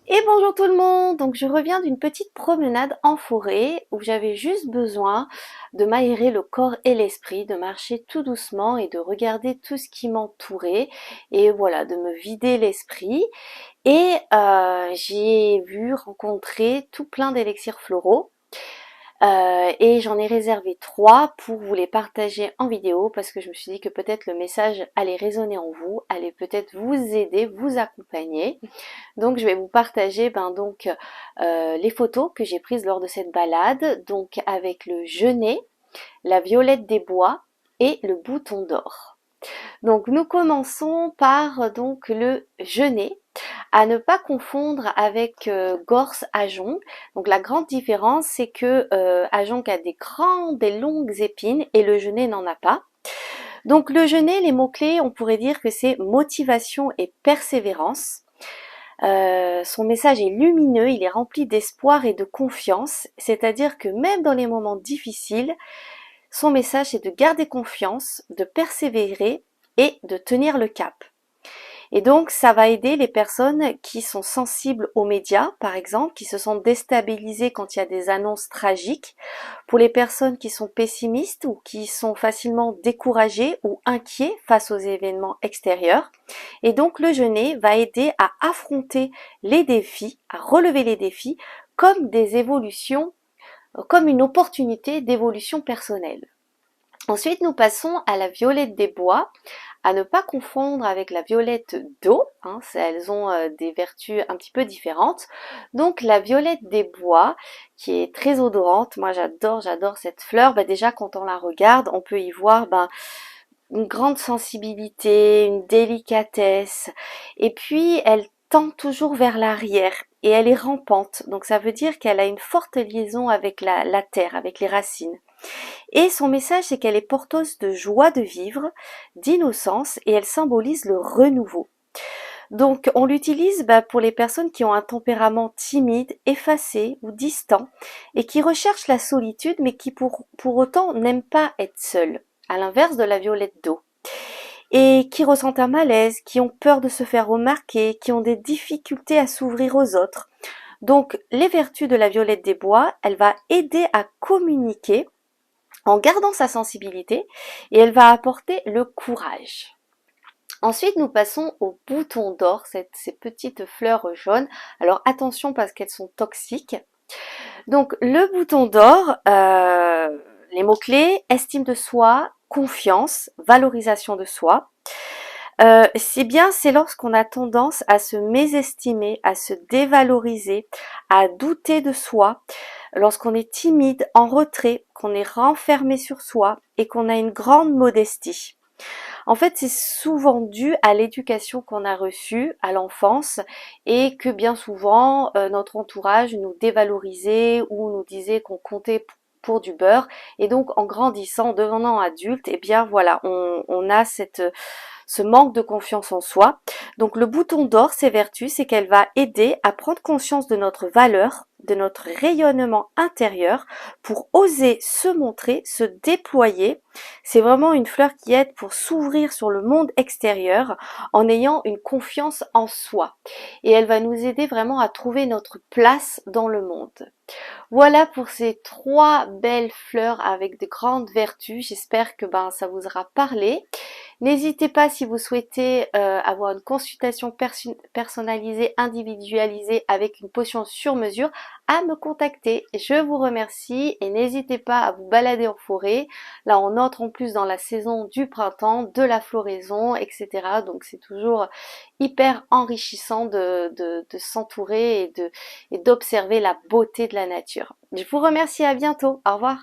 Et bonjour tout le monde, donc je reviens d'une petite promenade en forêt où j'avais juste besoin de m'aérer le corps et l'esprit, de marcher tout doucement et de regarder tout ce qui m'entourait et voilà, de me vider l'esprit. Et j'ai vu rencontrer tout plein d'élixirs floraux. Et j'en ai réservé 3 pour vous les partager en vidéo parce que je me suis dit que peut-être le message allait résonner en vous, allait peut-être vous aider, vous accompagner. Donc je vais vous partager les photos que j'ai prises lors de cette balade, donc avec le genêt, la violette des bois et le bouton d'or. Donc nous commençons par donc le genêt, à ne pas confondre avec gorse ajonc. Donc la grande différence c'est que ajonc a des longues épines et le genêt n'en a pas. Donc le genêt, les mots-clés, on pourrait dire que c'est motivation et persévérance. Son message est lumineux, il est rempli d'espoir et de confiance, c'est-à-dire que même dans les moments difficiles, son message est de garder confiance, de persévérer et de tenir le cap. Et donc ça va aider les personnes qui sont sensibles aux médias, par exemple, qui se sentent déstabilisées quand il y a des annonces tragiques, pour les personnes qui sont pessimistes ou qui sont facilement découragées ou inquiets face aux événements extérieurs. Et donc le genêt va aider à affronter les défis, à relever les défis comme des évolutions, comme une opportunité d'évolution personnelle. Ensuite, nous passons à la violette des bois, à ne pas confondre avec la violette d'eau, hein, elles ont des vertus un petit peu différentes. Donc la violette des bois, qui est très odorante, moi j'adore cette fleur. Déjà quand on la regarde, on peut y voir une grande sensibilité, une délicatesse, et puis elle tend toujours vers l'arrière et elle est rampante. Donc ça veut dire qu'elle a une forte liaison avec la terre, avec les racines. Et son message, c'est qu'elle est porteuse de joie de vivre, d'innocence, et elle symbolise le renouveau. Donc on l'utilise pour les personnes qui ont un tempérament timide, effacé ou distant, et qui recherchent la solitude, mais qui pour autant n'aiment pas être seules, à l'inverse de la violette d'eau. Et qui ressentent un malaise, qui ont peur de se faire remarquer, qui ont des difficultés à s'ouvrir aux autres. Donc les vertus de la violette des bois, elle va aider à communiquer en gardant sa sensibilité et elle va apporter le courage. Ensuite, nous passons au bouton d'or, ces petites fleurs jaunes. Alors attention parce qu'elles sont toxiques. Donc le bouton d'or, les mots-clés, estime de soi, confiance, valorisation de soi. C'est lorsqu'on a tendance à se mésestimer, à se dévaloriser, à douter de soi, lorsqu'on est timide, en retrait, qu'on est renfermé sur soi et qu'on a une grande modestie. En fait, c'est souvent dû à l'éducation qu'on a reçue à l'enfance et que bien souvent notre entourage nous dévalorisait ou nous disait qu'on comptait pour du beurre. Et donc en grandissant, en devenant adulte, eh bien voilà, on a ce manque de confiance en soi. Donc le bouton d'or, ses vertus, c'est qu'elle va aider à prendre conscience de notre valeur, de notre rayonnement intérieur pour oser se montrer, se déployer. C'est vraiment une fleur qui aide pour s'ouvrir sur le monde extérieur en ayant une confiance en soi. Et elle va nous aider vraiment à trouver notre place dans le monde. Voilà pour ces 3 belles fleurs avec de grandes vertus. J'espère que ça vous aura parlé. N'hésitez pas si vous souhaitez avoir une consultation personnalisée, individualisée avec une potion sur mesure à me contacter. Je vous remercie et n'hésitez pas à vous balader en forêt. Là on entre en plus dans la saison du printemps, de la floraison, etc. Donc c'est toujours hyper enrichissant de s'entourer et d'observer la beauté de la nature. Je vous remercie, à bientôt, au revoir.